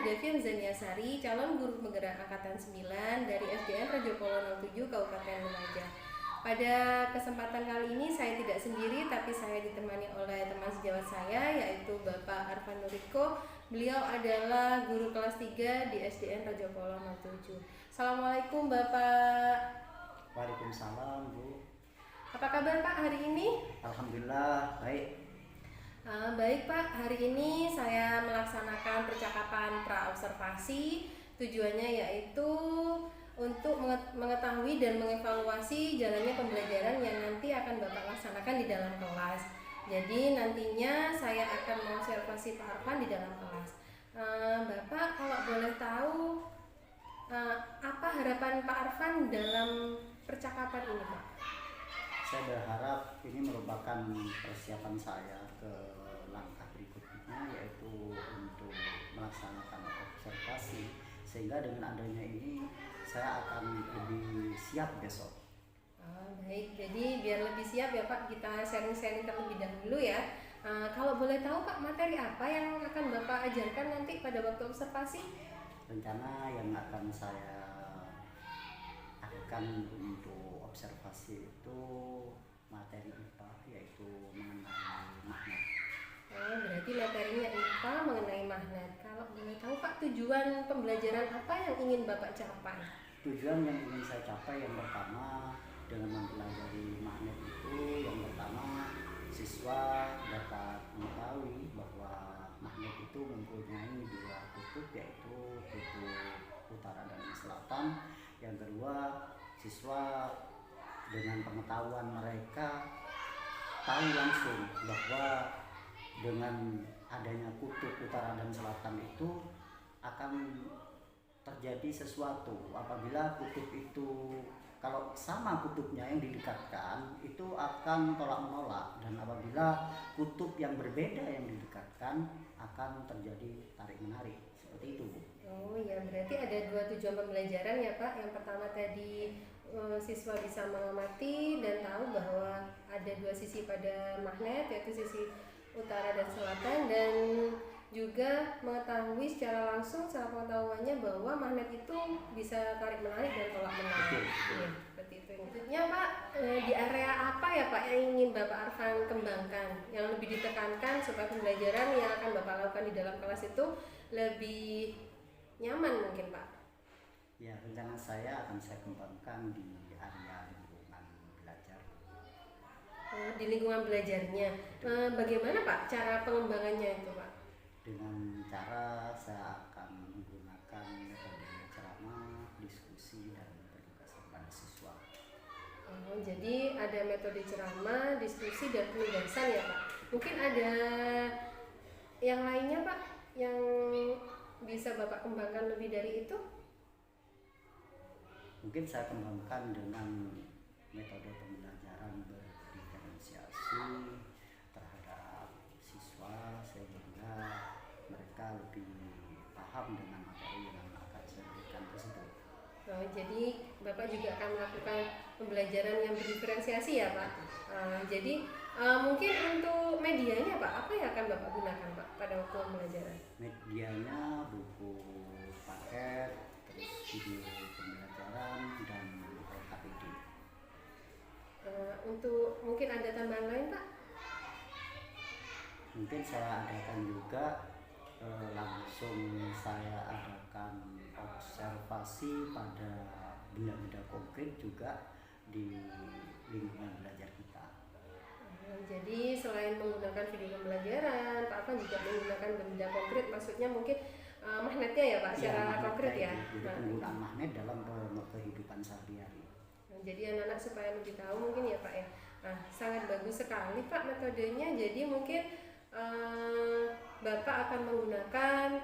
Devian Zaniasari, calon guru penggerak angkatan 9 dari SDN Rajopolo 07 Kabupaten Lumajang. Pada kesempatan kali ini saya tidak sendiri, tapi saya ditemani oleh teman sejawat saya, yaitu Bapak Arfan Nuriko. Beliau adalah guru kelas 3 di SDN Rajopolo 07. Assalamualaikum Bapak. Waalaikumsalam Bu. Apa kabar Pak hari ini? Alhamdulillah baik. Baik Pak, hari ini saya melaksanakan percakapan pra-observasi. Tujuannya yaitu untuk mengetahui dan mengevaluasi jalannya pembelajaran yang nanti akan Bapak laksanakan di dalam kelas. Jadi nantinya saya akan mengobservasi Pak Arfan di dalam kelas. Bapak kalau boleh tahu apa harapan Pak Arfan dalam percakapan ini Pak? Saya berharap ini merupakan persiapan saya ke langkah berikutnya, yaitu untuk melaksanakan observasi, sehingga dengan adanya ini saya akan lebih siap besok. Baik, jadi biar lebih siap ya Pak, kita sharing-sharing terlebih dahulu ya. Kalau boleh tahu Pak, materi apa yang akan Bapak ajarkan nanti pada waktu observasi? Rencana yang akan saya akan untuk observasi itu materi IPA, yaitu mengenai magnet. Berarti materinya IPA mengenai magnet. Kalau boleh tahu Pak, tujuan pembelajaran apa yang ingin Bapak capai? Tujuan yang ingin saya capai yang pertama dengan mempelajari magnet itu, yang pertama siswa dapat mengetahui bahwa magnet itu mempunyai dua kutub, yaitu kutub utara dan selatan. Yang kedua, siswa dengan pengetahuan mereka tahu langsung bahwa dengan adanya kutub utara dan selatan itu akan terjadi sesuatu apabila kutub itu, kalau sama kutubnya yang didekatkan itu akan tolak menolak, dan apabila kutub yang berbeda yang didekatkan akan terjadi tarik menarik, seperti itu Bu. Oh ya, berarti ada dua tujuan pembelajaran ya Pak. Yang pertama tadi siswa bisa mengamati dan tahu bahwa ada dua sisi pada magnet, yaitu sisi utara dan selatan, dan juga mengetahui secara langsung secara pengetahuannya bahwa magnet itu bisa tarik menarik dan tolak menarik. Ya, seperti itu. Maksudnya Pak, di area apa ya Pak yang ingin Bapak Arfan kembangkan, yang lebih ditekankan supaya pembelajaran yang akan Bapak lakukan di dalam kelas itu lebih nyaman mungkin Pak? Ya, rencana saya akan saya kembangkan di area lingkungan belajar. Di lingkungan belajarnya. Bagaimana Pak cara pengembangannya itu Pak? Dengan cara saya akan menggunakan metode ceramah, diskusi, dan penugasan pada siswa. Jadi ada metode ceramah, diskusi, dan penugasan ya Pak. Mungkin ada yang lainnya Pak yang bisa Bapak kembangkan lebih dari itu? Mungkin saya kembangkan dengan metode pembelajaran berdiferensiasi terhadap siswa, sehingga mereka lebih paham dengan materi yang akan saya berikan tersebut. Jadi Bapak juga akan melakukan pembelajaran yang berdiferensiasi ya Pak. Jadi mungkin untuk medianya Pak, apa yang akan Bapak gunakan Pak pada waktu pembelajaran? Medianya buku paket, terus video pembelajaran, dan LKPD. Untuk mungkin ada tambahan lain Pak? Mungkin saya adakan juga langsung saya adakan observasi pada benda-benda konkret juga di lingkungan belajar kita. Jadi selain menggunakan video pembelajaran, Pak Arfan juga menggunakan benda konkret, maksudnya mungkin magnetnya ya Pak, secara konkret ya. Penggunaan magnet dalam kehidupan sehari-hari. Jadi anak-anak supaya lebih tahu mungkin ya Pak ya. Sangat bagus sekali Pak metodenya. Jadi mungkin Bapak akan menggunakan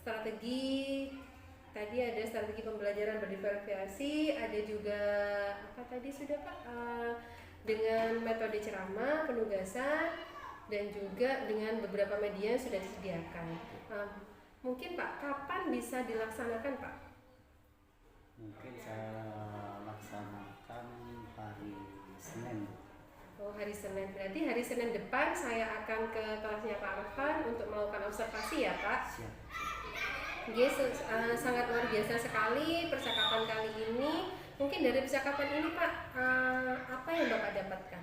strategi, tadi ada strategi pembelajaran berdiferensiasi, ada juga apa tadi sudah Pak, dengan metode ceramah, penugasan, dan juga dengan beberapa media yang sudah disediakan. Mungkin Pak, kapan bisa dilaksanakan Pak? Mungkin saya laksanakan hari Senin. Hari Senin, berarti hari Senin depan saya akan ke kelasnya Pak Arfan untuk melakukan observasi ya Pak? Siap. Yes, sangat luar biasa sekali percakapan kali ini. Mungkin dari percakapan ini Pak, apa yang Bapak dapatkan?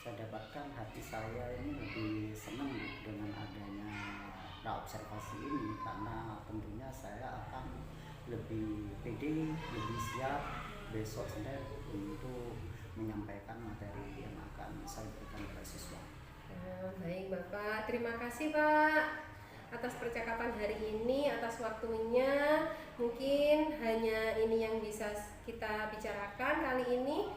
Saya dapatkan hati saya ini lebih senang dengan adanya praobservasi ini, karena tentunya saya akan lebih pede, lebih siap besok Senin untuk menyampaikan materi yang akan saya berikan kepada siswa. Baik Bapak, terima kasih Pak atas percakapan hari ini, atas waktunya. Mungkin hanya ini yang bisa kita bicarakan kali ini.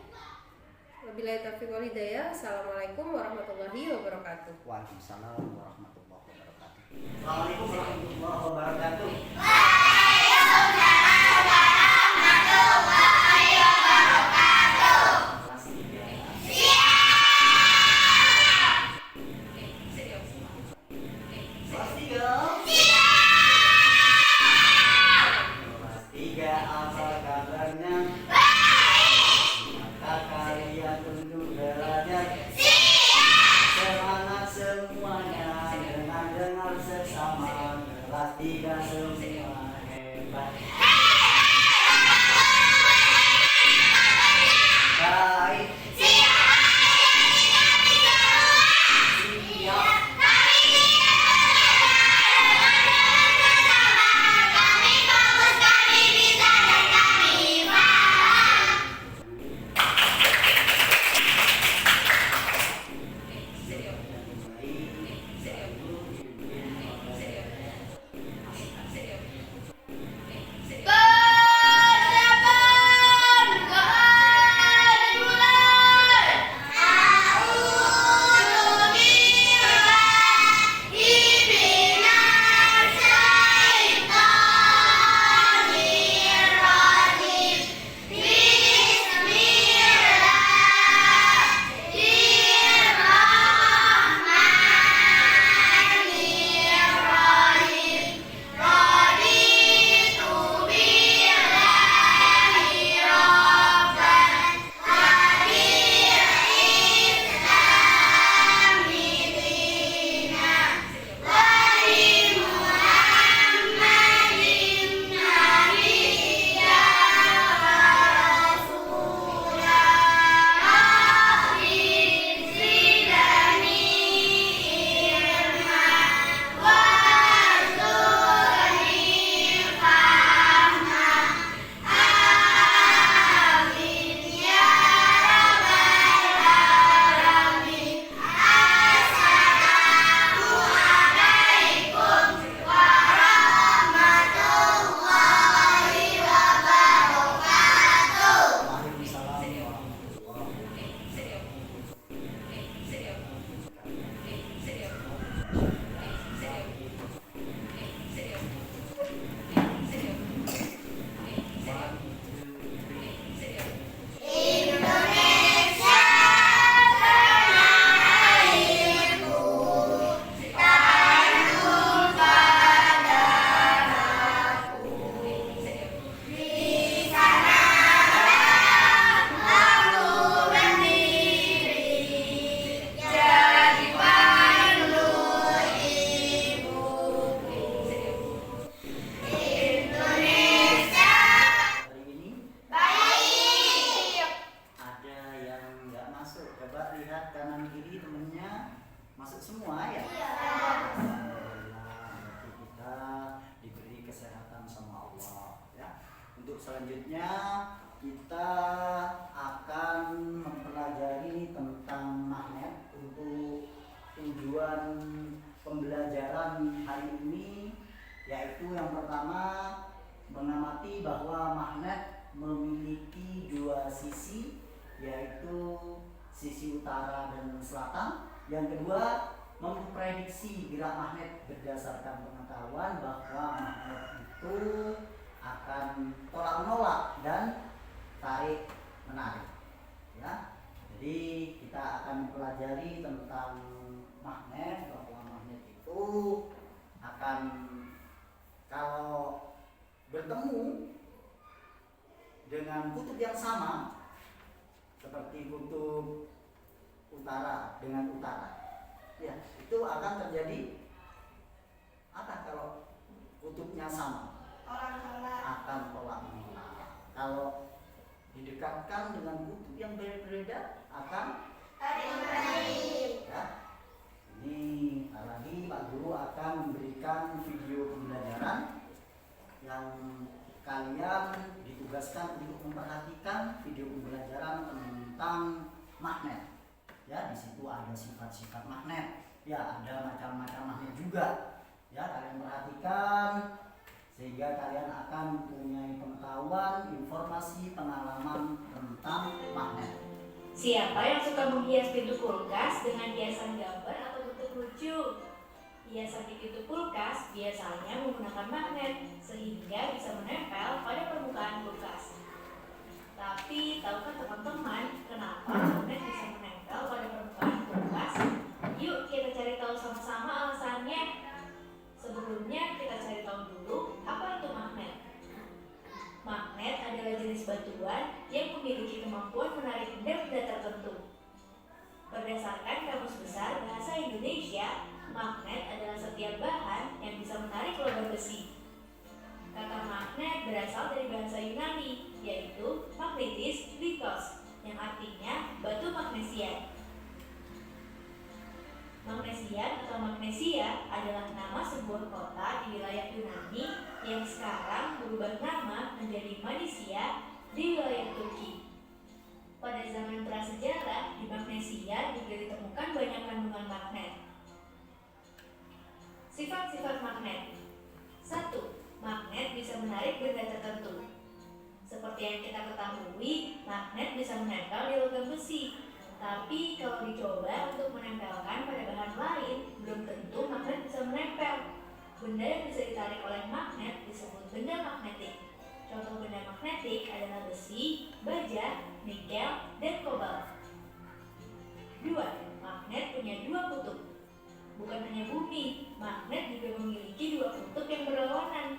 Wabillahi taufiq wal hidayah. Assalamualaikum warahmatullahi wabarakatuh. Waalaikumsalam warahmatullahi wabarakatuh. Assalamualaikum warahmatullahi wabarakatuh. Tiga semua hebat. Baik. Siap. Kami bagus, kami bisa, dan kami paham. Selanjutnya kita akan mempelajari tentang magnet. Untuk tujuan pembelajaran hari ini yaitu yang pertama, mengamati bahwa magnet memiliki dua sisi, yaitu sisi utara dan selatan. Yang kedua, memprediksi gerak magnet berdasarkan pengetahuan bahwa magnet itu akan tolak menolak dan tarik menarik, ya. Jadi kita akan mempelajari tentang magnet, bahwa magnet itu akan, kalau bertemu dengan kutub yang sama, seperti kutub utara dengan utara, ya, itu akan terjadi apa kalau kutubnya sama? akan tolak-menolak. Kalau didekatkan dengan kutub yang berbeda akan ya. Ini lagi Pak Guru akan memberikan video pembelajaran yang kalian ditugaskan untuk memperhatikan video pembelajaran tentang magnet. Ya, di situ ada sifat-sifat magnet. Ya, ada macam-macam magnet juga. Ya, kalian perhatikan sehingga kalian akan mempunyai pengetahuan, informasi, pengalaman tentang magnet. Siapa yang suka menghias pintu kulkas dengan hiasan gambar atau bentuk lucu? Hiasan di pintu kulkas biasanya menggunakan magnet sehingga bisa menempel pada permukaan kulkas. Tapi tahukah teman-teman kenapa magnet bisa menempel pada permukaan kulkas? Yuk kita cari tahu sama-sama alasannya. Sebelumnya kita cari tahu dulu apa itu magnet. Magnet adalah jenis batuan yang memiliki kemampuan menarik benda-benda tertentu. Berdasarkan Kamus Besar Bahasa Indonesia, magnet adalah setiap bahan yang bisa menarik logam besi. Kata magnet berasal dari bahasa Yunani, yaitu magnetis likos, yang artinya batu magnesian. Magnesian atau Magnesia adalah nama sebuah kota di wilayah Yunani yang sekarang berubah nama menjadi Manisia di wilayah Turki. Pada zaman prasejarah, di Magnesia juga ditemukan banyak kandungan magnet. Sifat-sifat magnet. 1. Magnet bisa menarik benda tertentu. Seperti yang kita ketahui, magnet bisa menempel di logam besi. Tapi kalau dicoba untuk menempelkan pada bahan lain, belum tentu magnet bisa menempel. Benda yang bisa ditarik oleh magnet disebut benda magnetik. Contoh benda magnetik adalah besi, baja, nikel, dan kobalt. 2. Magnet punya dua kutub. Bukan hanya bumi, magnet juga memiliki dua kutub yang berlawanan.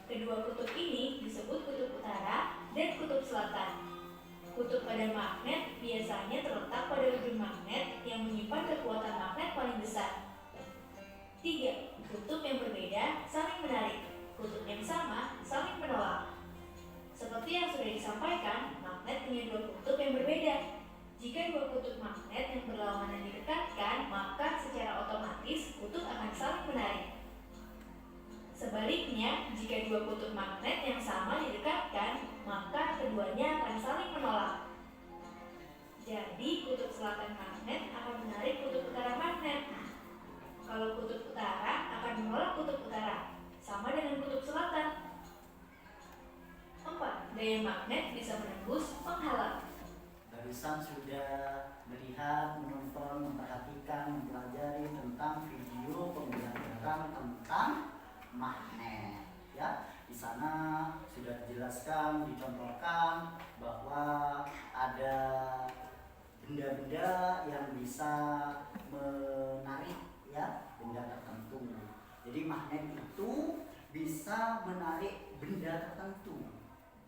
Kedua kutub ini disebut kutub utara dan kutub selatan. Kutub pada magnet biasanya terletak pada ujung magnet yang menyimpan kekuatan magnet paling besar. 3. Kutub yang berbeda saling menarik. Kutub yang sama saling menolak. Seperti yang sudah disampaikan, magnet punya dua kutub yang berbeda. Jika dua kutub magnet yang berlawanan didekatkan, maka secara otomatis kutub akan saling menarik. Sebaliknya, jika dua kutub magnet yang sama didekatkan, maka keduanya akan saling menolak. Jadi, kutub selatan magnet akan menarik kutub utara magnet. Kalau kutub utara akan menolak kutub utara, sama dengan kutub selatan. 4. Daya magnet bisa menembus penghalang. Barusan sudah melihat, menonton, memperhatikan, mempelajari tentang video pembelajaran tentang magnet. Ya, di sana sudah dijelaskan, dicontohkan bahwa ada benda-benda yang bisa menarik, ya, benda tertentu. Jadi magnet itu bisa menarik benda tertentu.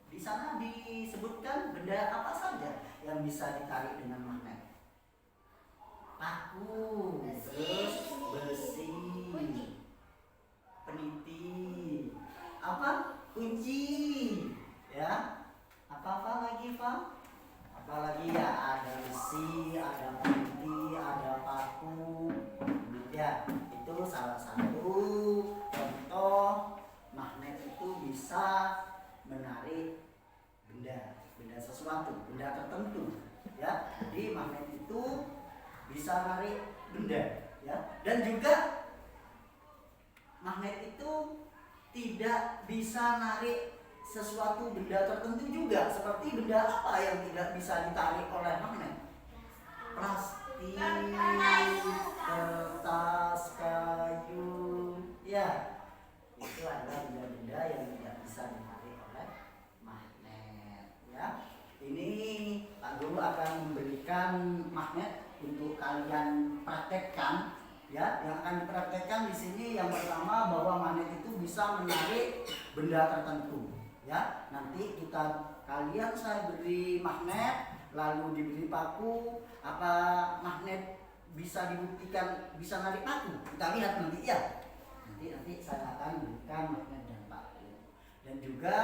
Di sana disebutkan benda apa saja yang bisa ditarik dengan magnet. Paku, terus besi, peniti, apa? Kunci, ya. Apa lagi, Pak? Apalagi ya, ada besi, ada peniti, ada paku. Ya, itu salah satu contoh magnet itu bisa menarik benda sesuatu, benda tertentu, ya. Jadi magnet itu bisa menarik benda, ya. Dan juga magnet itu tidak bisa narik sesuatu benda tertentu juga. Seperti benda apa yang tidak bisa ditarik oleh magnet? Plastik, kertas, kayu, ya. Itu adalah benda-benda yang tidak bisa ditarik oleh magnet, ya. Ini Pak Guru akan memberikan magnet untuk kalian praktekkan, ya. Yang akan dipraktekkan di sini yang pertama bahwa magnet itu bisa menarik benda tertentu, ya. Nanti kalian saya beri magnet, lalu diberi paku, apa magnet bisa dibuktikan bisa narik paku? Kita lihat nanti, ya. Nanti saya akan berikan magnet dan paku. Dan juga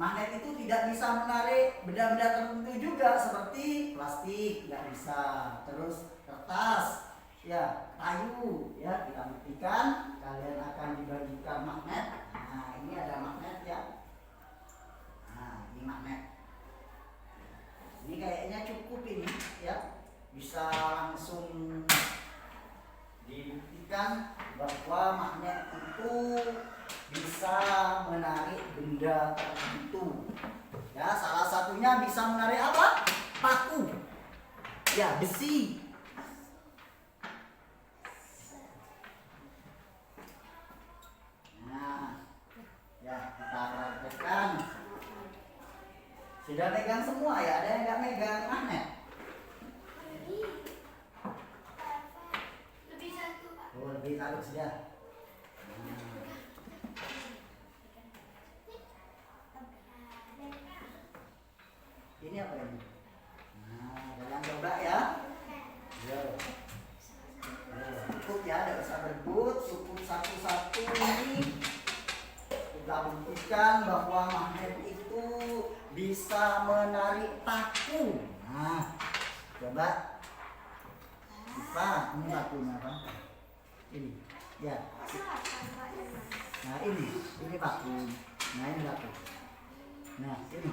magnet itu tidak bisa menarik benda-benda tertentu juga, seperti plastik nggak bisa, terus kertas, ya kayu, ya kita buktikan. Kalian akan dibagikan magnet. Nah ini ada magnet ya. Nah ini magnet. Ini kayaknya cukup ini ya, bisa langsung dibuktikan bahwa magnet itu bisa menarik benda tertentu. Ya, salah satunya bisa menarik apa? Paku. Ya, besi. Nah, ya kita praktekkan. Sudah megang semua ya? Ada yang nggak megang magnet? Lebih satu, Pak. Oh, lebih taruh sudah. Ini apa ini? Nah, kalian coba ya. Yo. Cukup ya, tidak usah berebut, cukup satu-satu ini. Kita buktikan bahwa magnet itu bisa menarik paku. Nah, coba. Apa? Ini pakunya apa? Ini, ya. Nah ini paku. Nah ini paku. Nah ini.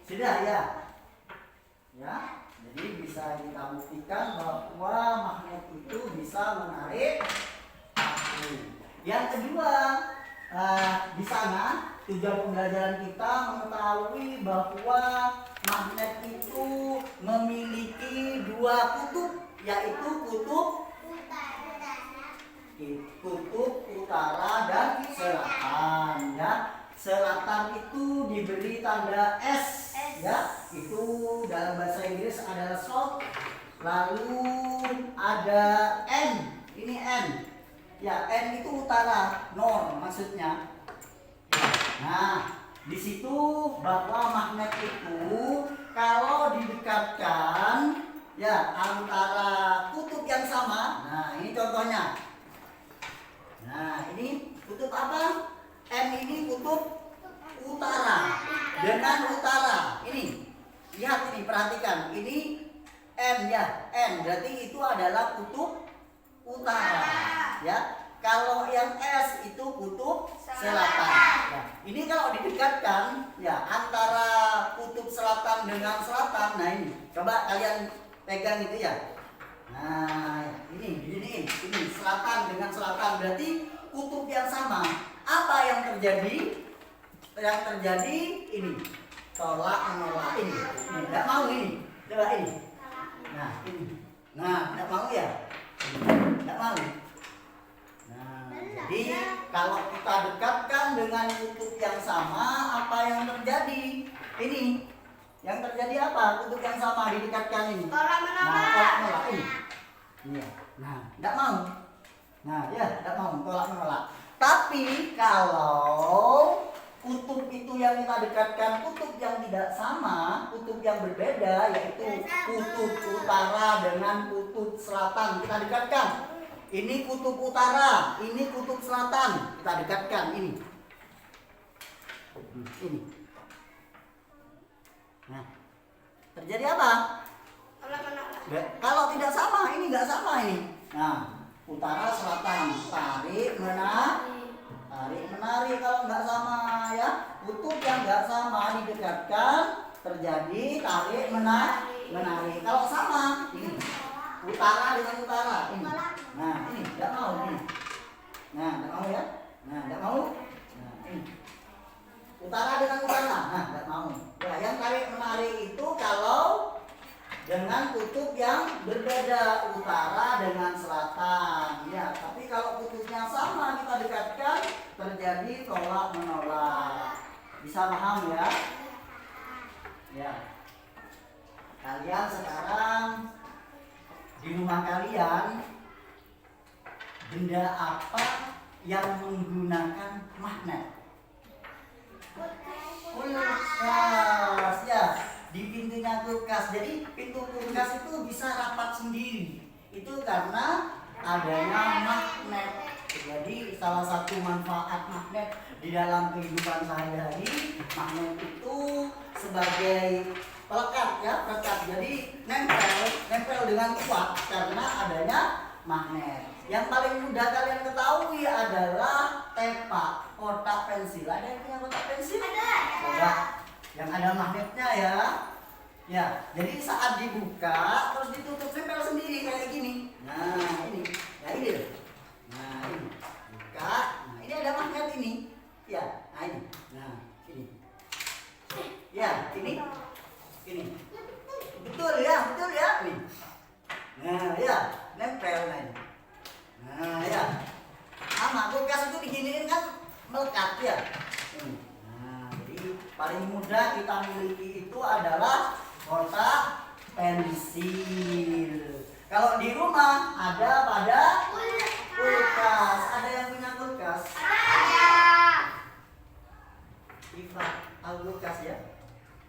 Sudah ya. Ya, jadi bisa kita buktikan bahwa magnet itu bisa menarik paku. Yang kedua, di sana tujuan pembelajaran kita mengetahui bahwa magnet itu memiliki dua kutub, yaitu kutub utara dan selatan ya. Selatan itu diberi tanda S ya, itu dalam bahasa Inggris adalah south. Lalu ada N, ini N ya, N itu utara, north maksudnya. Nah, di situ bahwa magnet itu kalau didekatkan ya antara kutub yang sama. Nah, ini contohnya. Nah, ini kutub apa? N ini kutub utara dengan utara. Ini, lihat ini, perhatikan. Ini N ya, N berarti itu adalah kutub utara ya. Kalau yang S itu kutub selatan. Nah, ini kalau didekatkan ya antara kutub selatan dengan selatan. Nah ini, coba kalian pegang itu ya. Nah ini selatan dengan selatan berarti kutub yang sama. Apa yang terjadi? Yang terjadi ini tolak menolak ini. Tidak mau ini. Coba ini. Nah ini. Nah tidak mau ya. Tidak mau. Nah, jadi kalau kita dekatkan dengan kutub yang sama, apa yang terjadi? Ini yang terjadi apa? Kutub yang sama didekatkan ini. Tolak menolak. Nah, tolak menolak ini. Iya. Nah, tidak mau. Nah, ya, tidak mau tolak menolak. Tapi kalau kutub itu yang kita dekatkan kutub yang tidak sama, kutub yang berbeda, yaitu kutub utara dengan kutub selatan, kita dekatkan. Ini kutub utara, ini kutub selatan, kita dekatkan ini. Ini. Nah, terjadi apa? Tolak menolak. Kalau tidak sama, ini nggak sama ini. Nah, utara selatan, tarik menarik kalau nggak sama ya. Kutub yang nggak sama didekatkan, terjadi tarik menarik. Kalau sama, ini utara dengan utara ini. Nah ini nggak mau ini. Nah nggak mau ya. Nah nggak mau. Nah ini utara dengan utara. Nah nggak mau. Ya yang tarik menarik itu kalau dengan kutub yang berbeda, utara dengan selatan ya. Tapi kalau kutubnya sama kita dekatkan, terjadi tolak menolak. Bisa paham ya? Ya. Kalian sekarang di rumah kalian benda apa yang menggunakan magnet? Kulkas ya. Di pintunya kulkas. Jadi pintu kulkas itu bisa rapat sendiri. Itu karena adanya magnet. Jadi salah satu manfaat magnet di dalam kehidupan sehari-hari, magnet itu sebagai pelekat ya, pelekat. Jadi nempel dengan kuat karena adanya magnet. Yang paling mudah kalian ketahui adalah tepak, kotak pensil. Ada yang punya kotak pensil? Ada. Yang ada magnetnya ya. Ya, jadi saat dibuka terus ditutup nempel sendiri kayak gini. Nah, ini. Ya ini. Nah, ini. Buka. Nah, ini ada magnet ini. Ya, nah ini. Nah, ini. Ya, ini. Ini. Betul ya. Nih. Nah, ya, nempel nah ini. Nah, ya. Sama kulkas itu diginiin kan melekat ya. Nah, jadi paling mudah kita miliki itu adalah kotak pensil. Kalau di rumah ada pada kulkas. Ada yang punya kulkas? Ada. Iva, tahu kulkas ya?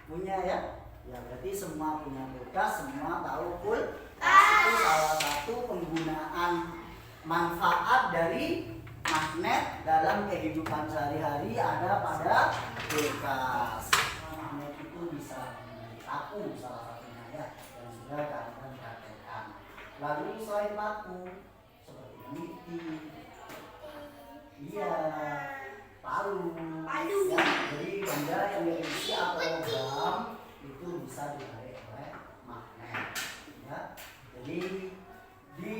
Punya ya? Ya berarti semua punya kulkas, semua tahu kulkas. Itu salah satu penggunaan manfaat dari magnet dalam kehidupan sehari-hari ada pada kulkas. Magnet itu bisa paku salah satunya ya, yang sudah kalian praktekkan. Lalu selain paku seperti niti, iya, palu, ya, jadi benda yang berisi atau logam itu bisa ditarik oleh magnet. Ya, jadi di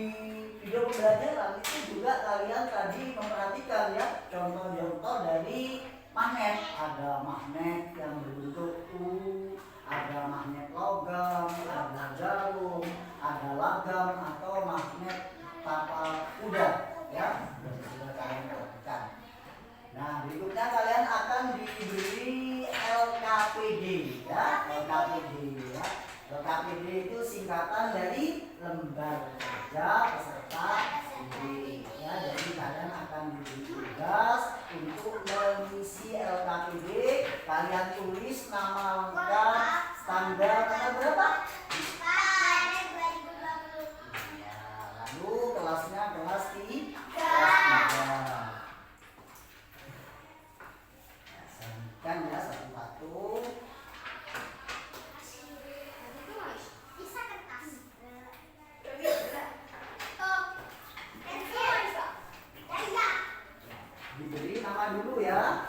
video pembelajaran itu juga kalian tadi memperhatikan ya contoh-contoh dari magnet. Ada magnet yang berbentuk U, ada magnet logam, ada jarum, ada lagam atau magnet tapal kuda ya, sudah kalian perhatikan. Nah berikutnya kalian akan diberi LKPD ya, LKPD ya. LKPD itu singkatan dari lembar kerja peserta didik ya. Jadi kalian akan diberi tugas untuk mengisi LKPD. Kalian tulis nama lengkap, tanggal berapa? Ya, lalu kelasnya kelas 3. Kan ya satu-satu. Diberi nama dulu ya.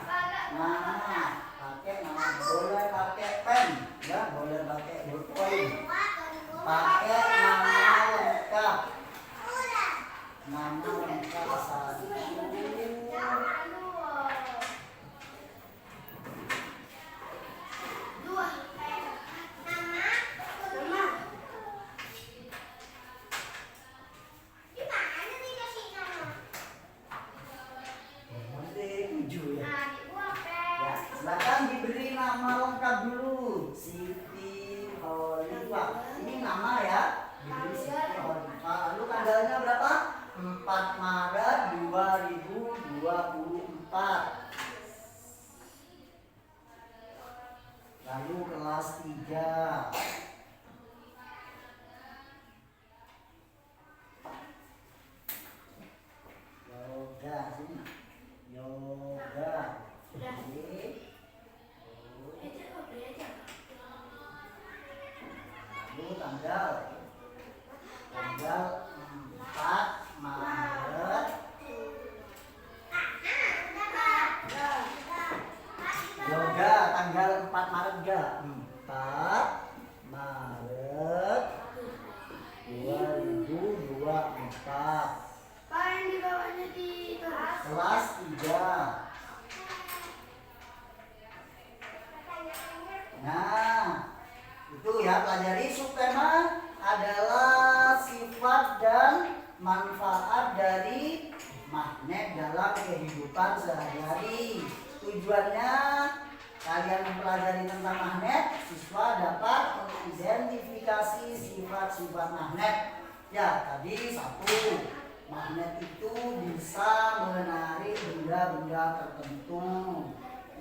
Nama, pakai nama, boleh pakai pen, ya, boleh pakai bolpoin. Pakai nama lengkap. Nama lengkap satu. Silakan diberi nama lengkap dulu. Siti Holifah. Ini nama ya. Diberi Siti Holifah. Lalu tanggalnya berapa? 4 Maret 2024. Lalu kelas 3. Yoga sini. Yoga. Lalu tanggal 4 Maret. Yoga tanggal 4 Maret enggak? 4 Maret 2024. Pak yang di bawahnya di Kelas 3. Nah, itu ya pelajari subtema adalah sifat dan manfaat dari magnet dalam kehidupan sehari-hari. Tujuannya kalian mempelajari tentang magnet, siswa dapat mengidentifikasi sifat-sifat magnet. Ya, tadi 1, magnet itu bisa menarik benda-benda tertentu,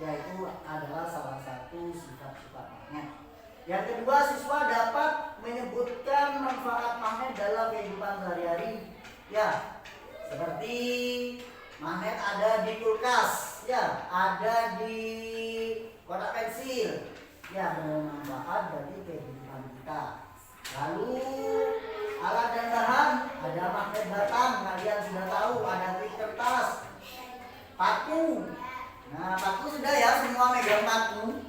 yaitu adalah salah satu sifat-sifat magnet. Yang kedua, siswa dapat menyebutkan manfaat magnet dalam kehidupan sehari-hari. Ya, seperti magnet ada di kulkas, ya, ada di kotak pensil, ya, bermanfaat bagi kehidupan kita. Lalu alat dan bahan ada magnet batang, kalian sudah tahu, ada klip kertas, paku. Nah, paku sudah ya, semua megang paku.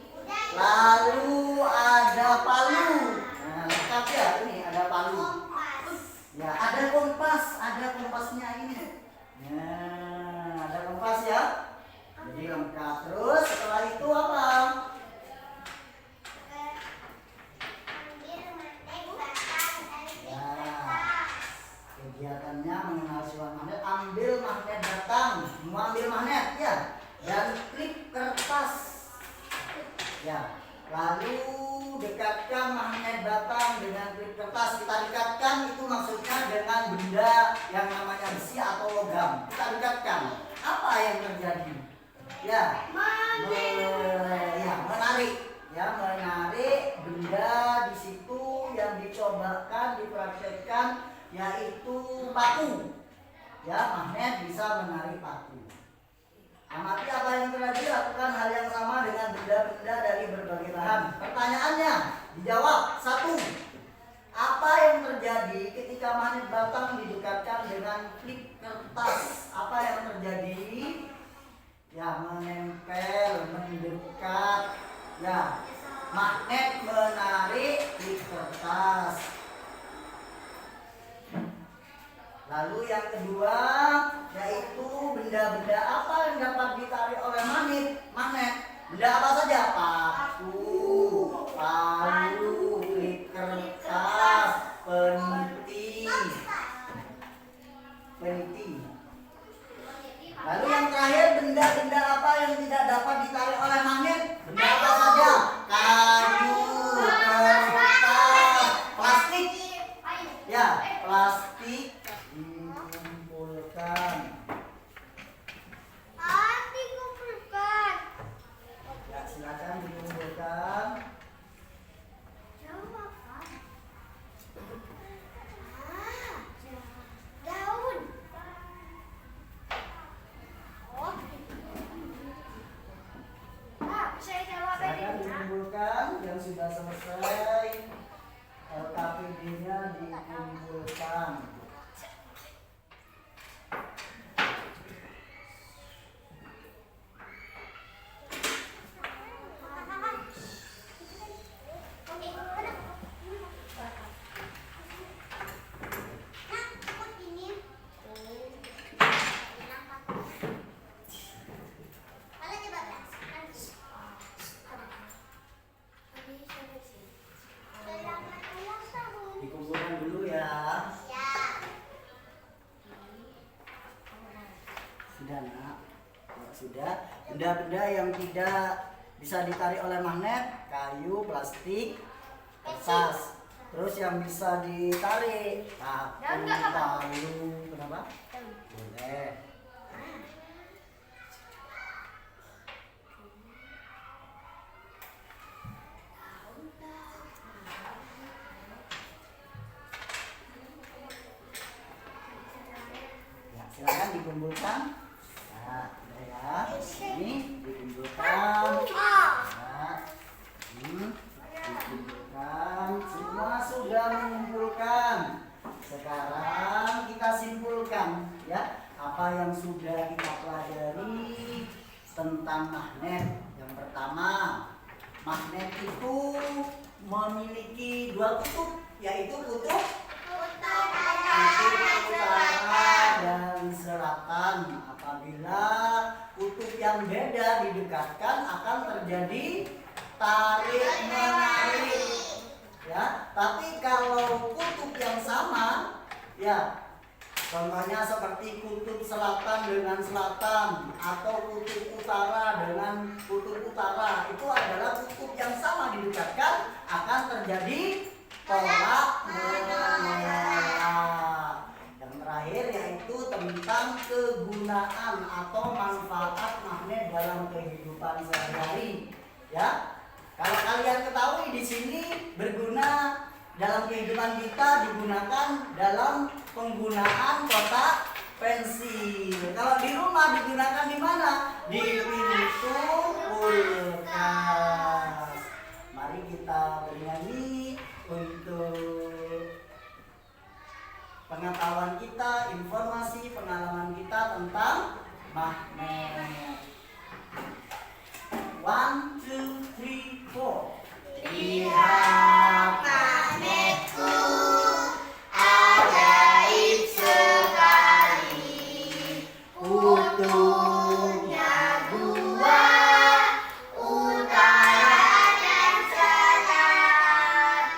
Lalu ada palu. Nah, lengkap ya, ini ada palu. Ya, ada kompasnya ini. Nah, ada kompas ya. Jadi lengkap. Terus setelah itu apa? Ya, kegiatannya mengenal sifat magnet, ambil magnet batang, mau ambil magnet ya, dan klip kertas. Ya, lalu dekatkan magnet batang dengan klip kertas. Kita dekatkan itu maksudnya dengan benda yang namanya besi atau logam. Kita dekatkan. Apa yang terjadi? Ya, menarik. Ya, menarik benda di situ yang dicobakan, dipraktekkan, yaitu paku. Ya, magnet bisa menarik paku. Amati apa yang terjadi, lakukan hal yang sama dengan benda-benda dari berbagai bahan. Pertanyaannya dijawab. 1. Apa yang terjadi ketika magnet batang didekatkan dengan klip kertas? Apa yang terjadi? Ya, menempel, mendekat. Ya, magnet menarik klip kertas. Lalu yang kedua, yaitu benda-benda apa yang dapat ditarik oleh magnet? Benda apa saja? Paku, palu, klip kertas, peniti. Lalu yang terakhir, benda-benda apa yang tidak dapat ditarik oleh magnet? Benda apa saja? Kayu, kertas, plastik. Ya, plastik. Ya, silakan dikumpulkan. Silakan dikumpulkan yang sudah selesai. LKPD-nya dikumpulkan. Dikumpulkan dulu ya. Sudah nak? Ya, sudah. Benda-benda yang tidak bisa ditarik oleh magnet, kayu, plastik, kertas. Terus yang bisa ditarik, paku, palu, kenapa? Boleh. Silakan dikumpulkan. Nah, udah ya. Ini dikumpulkan. Nah, dikumpulkan. Semua sudah mengumpulkan. Sekarang kita simpulkan ya apa yang sudah kita pelajari tentang magnet. Yang pertama, magnet itu memiliki 2 kutub, yaitu kutub utara dan selatan. Apabila kutub yang beda didekatkan akan terjadi tarik menarik. Ya, tapi kalau kutub yang sama, ya, contohnya seperti kutub selatan dengan selatan atau kutub utara dengan kutub utara, itu adalah kutub yang sama didekatkan akan terjadi tolak menolak. Yang terakhir yaitu tentang kegunaan atau manfaat magnet dalam kehidupan sehari-hari. Ya, kalau kalian ketahui di sini berguna dalam kehidupan kita digunakan dalam penggunaan kotak pensil. Kalau di rumah digunakan di mana? Di pintu kulkas. Mari kita bernyanyi untuk pengetahuan kita, informasi, pengalaman kita tentang magnet. 1, 2, 3, 4. Lihat magnetku, ajaib sekali. Kutubnya dua, utara dan selatan.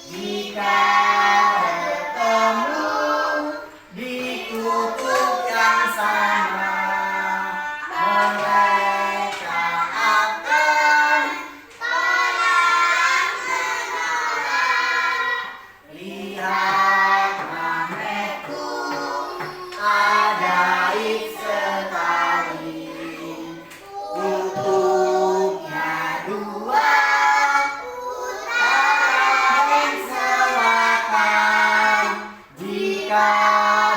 Jika bertemu di kutub yang sama, mereka akan lihat magnetku, ajaib sekali. Kutubnya dua, utara dan selatan. Jika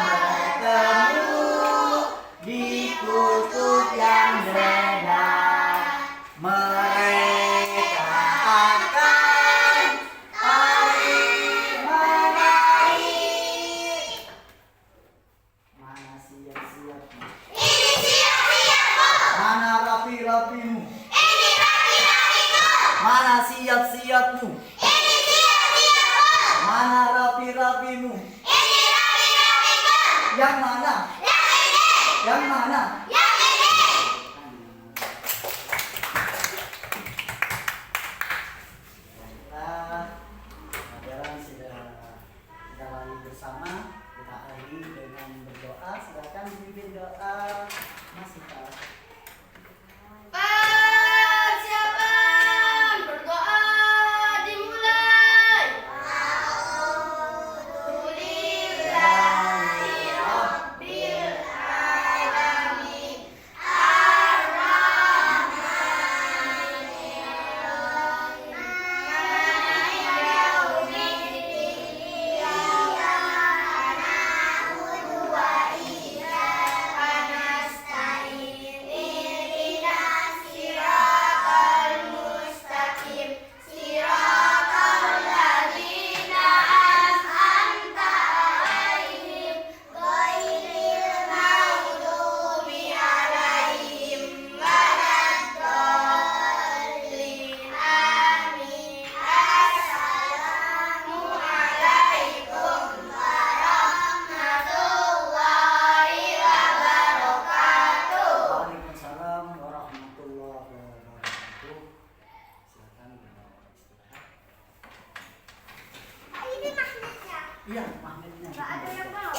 bertemu di kutub yang berbeda, mereka akan saling menarik. Mana siap-siap? Ini siap-siapmu. Mana rapi-rapimu? Ini rapi-rapiku. Mana siap-siapmu? Ini siap-siapmu. Mana rapi-rapimu? Ini rapi-rapiku. Yang mana? Yang ini. Yang mana? Yang ini. Baiklah, pelajaran sudah kita lalui bersama. Kita akhiri dengan berdoa. Silakan pimpin doa Mas Ika. Persiapan berdoa dimulai. Alhamdulillahi Rabbil Alamin. Ar-Rahmanir Rahim. Maliki yaumiddin. Iyyaka na'budu wa iyyaka nasta'in. Ihdinas siratal mustaqim. Siratal ladzina an'amta 'alaihim ghairil maghdubi 'alaihim waladdallin. Amin. Assalamu alaikum warahmatullahi wabarakatuh. Waalaikumsalam warahmatullahi wabarakatuh. Silakan istirahat. Ini magnetnya. Iya, magnetnya. Nggak ada yang mau.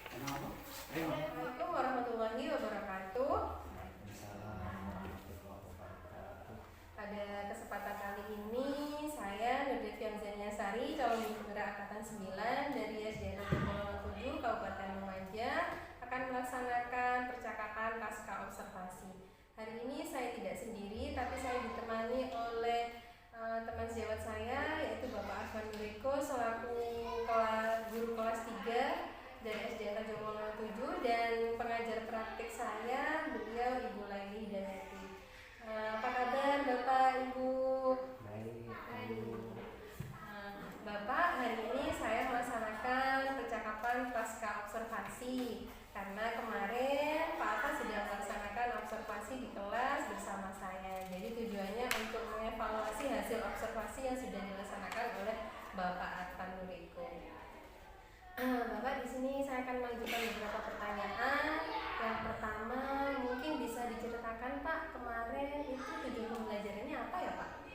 Kenapa? Ayo. Assalamualaikum warahmatullahi wabarakatuh. Waalaikumsalam warahmatullahi wabarakatuh. Pada kesempatan kali ini saya Nurdevian Zanyasari, calon ibu penggerak angkatan 9 dari SDN 7 Kabupaten Lumajang, akan melaksanakan percakapan pasca observasi. Hari ini saya tidak sendiri, tapi saya ditemani oleh teman sejawat saya, yaitu Bapak Arfan Nuriko selaku guru kelas 3 dari SDN Tanjung Mono 7, dan pengajar praktik saya beliau Ibu Laili Hidayati. Apa kabar Bapak Ibu? Baik. Bapak, hari ini saya melaksanakan percakapan pasca observasi karena kemarin Pak Arfan sudah melaksanakan observasi di kelas bersama saya. Jadi tujuannya untuk mengevaluasi hasil observasi yang sudah dilaksanakan oleh Bapak Arfan Nuriko. Bapak, di sini saya akan mengajukan beberapa pertanyaan. Yang pertama, mungkin bisa diceritakan Pak, kemarin itu tujuan pembelajarannya apa ya Pak?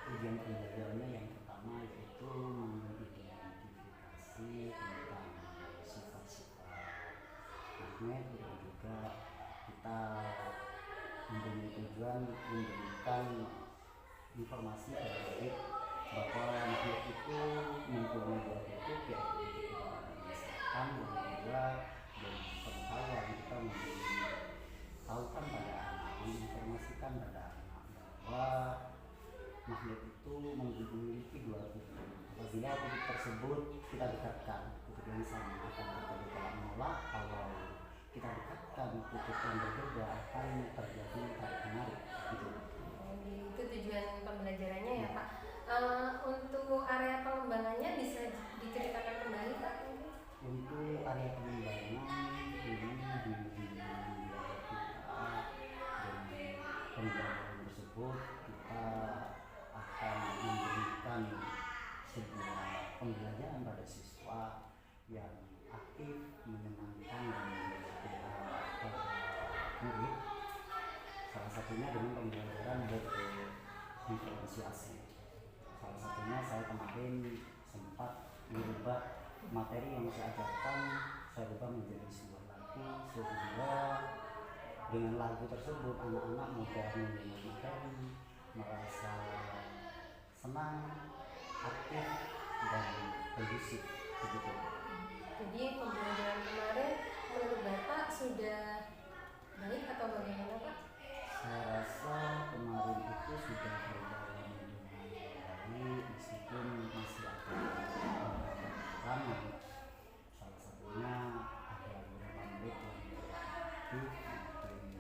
Tujuan pembelajarannya yang pertama yaitu mengidentifikasi tentang sifat-sifat magnet, dan juga kita mempunyai tujuan memberikan informasi terkait bahwa magnet itu mempunyai dua kutub, yaitu utara dan selatan, dan juga dari pengetahuan kita memberitahukan pada anak, menginformasikan pada anak bahwa magnet itu memiliki dua kutub. Apabila kutub tersebut kita dekatkan, kutub yang sama akan terjadi tolak menolak. Kalau kita dekatkan kutub yang berbeda akan terjadi tarik menarik. Gitu. Itu tujuan pembelajarannya ya Pak. Untuk area pengembangannya bisa diceritakan kembali Pak? Untuk area pengembangan ini pembelajaran tersebut kita akan memberikan sebuah pembelajaran pada siswa yang aktif, menyenangkan dan menjadi murid. Salah satunya dengan pembelajaran berdiferensiasi. Salah satunya saya kemarin sempat merubah materi yang saya ajarkan, saya ubah menjadi sebuah lagu sehingga dengan lagu tersebut anak-anak mudah mendengar materi, merasa senang, aktif dan kondusif begitu. Jadi pembelajaran kemarin menurut Bapak sudah baik atau bagaimana Pak? Saya rasa kemarin itu sudah berjalan dengan baik meskipun masih ada kekurangan. Salah satunya ada beberapa murid yang aktif, mungkin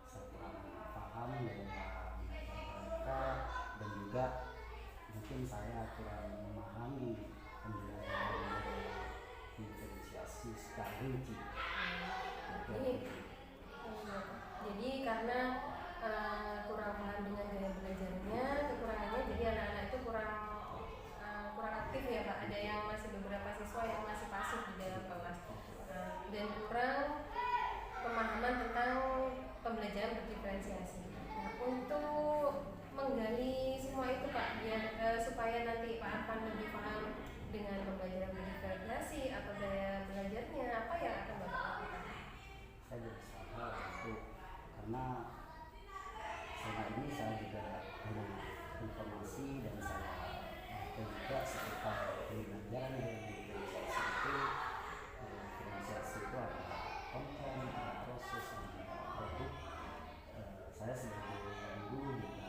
saya kurang paham dalam mereka dan juga mungkin saya kurang memahami pembelajaran diferensiasi secara rinci. Jadi karena kurang paham dengan gaya belajarnya, kekurangannya, jadi anak-anak itu kurang aktif ya Pak. Ada yang masih beberapa siswa yang masih pasif di dalam kelas dan kurang pemahaman tentang pembelajaran berdiferensiasi. Nah, untuk menggali semua itu Pak, biar supaya nanti Pak akan lebih paham dengan pembelajaran berdiferensiasi atau gaya belajarnya, apa yang akan Bapak lakukan? Saya berusaha untuk, karena selama ini saya juga banyak informasi dan saya juga sekitar pembelajaran diferensiasi itu ada konten, ada proses, ada produk. Saya sebagai guru juga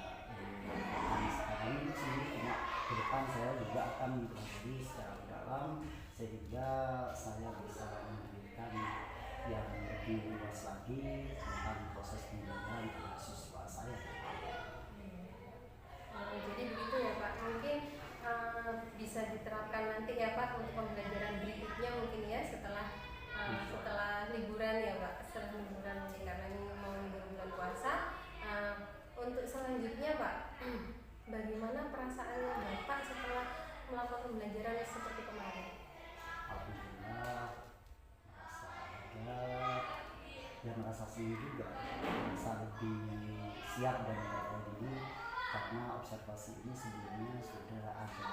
sekarang ini sendiri, cuma ke depan saya juga akan mempelajari secara dalam sehingga saya bisa memberikan yang lebih luas lagi tentang proses pembelajaran pada siswa saya. Jadi begitu ya Pak, mungkin bisa diterapkan nanti ya Pak untuk pembelajaran berikutnya mungkin ya setelah liburan ya Pak, setelah liburan mungkin karena ini mau libur bulan puasa. Untuk selanjutnya Pak, bagaimana perasaannya Bapak setelah melakukan pembelajaran seperti kemarin? Alhamdulillah merasa lega dan merasa senang juga, merasa lebih siap dan berada diri karena observasi ini sebelumnya sudah ada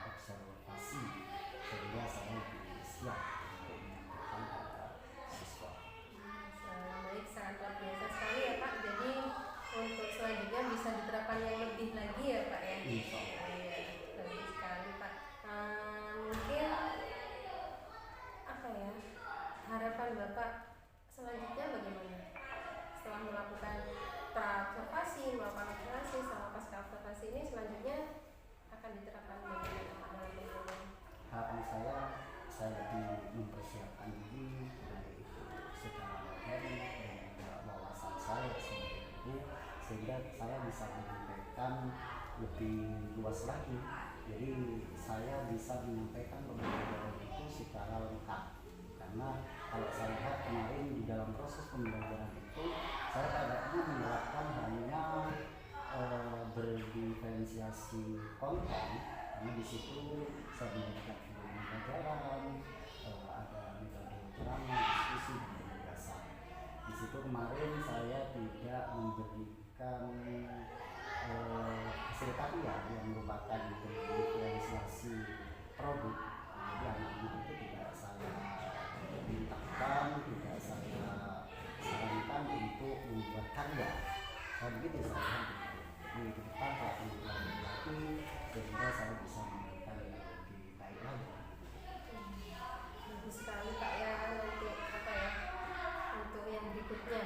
observasi sehingga saya lebih siap untuk menyampaikan pada siswa. Baik, sangat luar biasa sekali ya Pak. Jadi untuk selanjutnya bisa diterapkan yang lebih lagi ya Pak ya. Insya Allah. Iya, bagus sekali Pak. Mungkin apa ya harapan Bapak selanjutnya bagaimana? Setelah melakukan observasi, setelah pasca observasi ini selanjutnya akan diterapkan bagaimana Pak dalam pembelajaran? Harapan saya lebih mempersiapkan diri baik itu secara materi dan juga wawasan saya sebagai guru sehingga saya bisa menyampaikan lebih luas lagi. Jadi saya bisa menyampaikan pembelajaran itu secara lengkap. Karena kalau saya lihat kemarin di dalam proses pembelajaran itu saya kayaknya menerapkan hanya berdiferensiasi konten, karena di situ saya memberikan video pembelajaran, ada metode drama, diskusi dan penugasan. Di situ kemarin saya tidak memberikan hasil karya yang merupakan diferensiasi produk. Jadi anak-anak itu tidak saya mintakan, tidak saya sarankan untuk membuat karya. Begitu saya di depan saya akan mempelajari lagi sehingga saya bisa memberikan yang lebih baik lagi. Bagus sekali Pak ya untuk apa ya untuk yang berikutnya.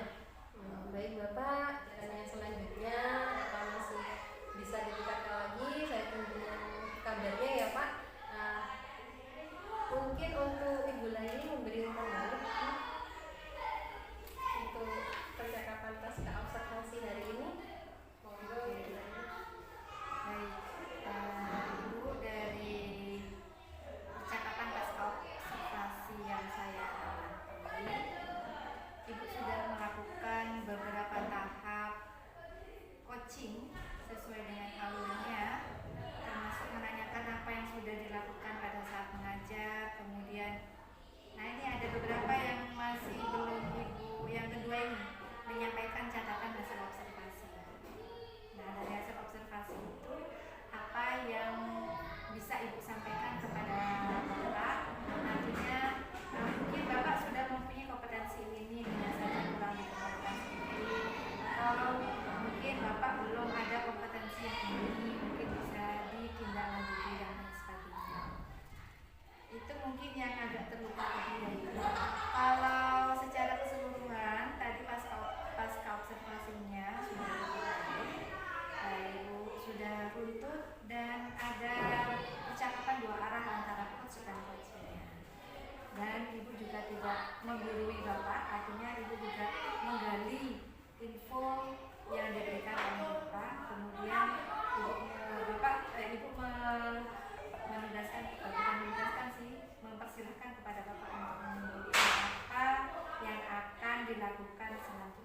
Baik Bapak, dan yang selanjutnya apa masih bisa Gulaye memberi umpan balik untuk percakapan pasca observasi hari ini. Monggo Ibu. Baik, Ibu, dari percakapan pasca observasi yang saya amati, Ibu sudah melakukan beberapa tahap coaching sesuai dengan alurnya, termasuk menanyakan apa yang sudah dilakukan pada saat mengajar. Kemudian, nah ini ada beberapa yang masih belum Ibu, yang kedua ini menyampaikan catatan hasil observasi. Nah, dari hasil observasi itu apa yang bisa Ibu sampaikan kepada Bapak? Nantinya mungkin Bapak sudah mempunyai kompetensi ini, hanya saja kurang di kompetensi ini, atau mungkin Bapak belum ada kompetensi yang ini, mungkin bisa ditindaklanjuti dan lain sebagainya. Itu mungkin yang agak terlupa tadi ya. Kalau secara keseluruhan tadi pasca observasinya sudah baik, Ibu sudah runtut dan ada percakapan dua arah antara coach dan coachnya. Dan Ibu juga tidak menggurui Bapak, artinya Ibu juga menggali info yang diberikan oleh Bapak. Kemudian Ibu mempersilahkan kepada Bapak untuk memilih apa yang akan dilakukan selanjutnya.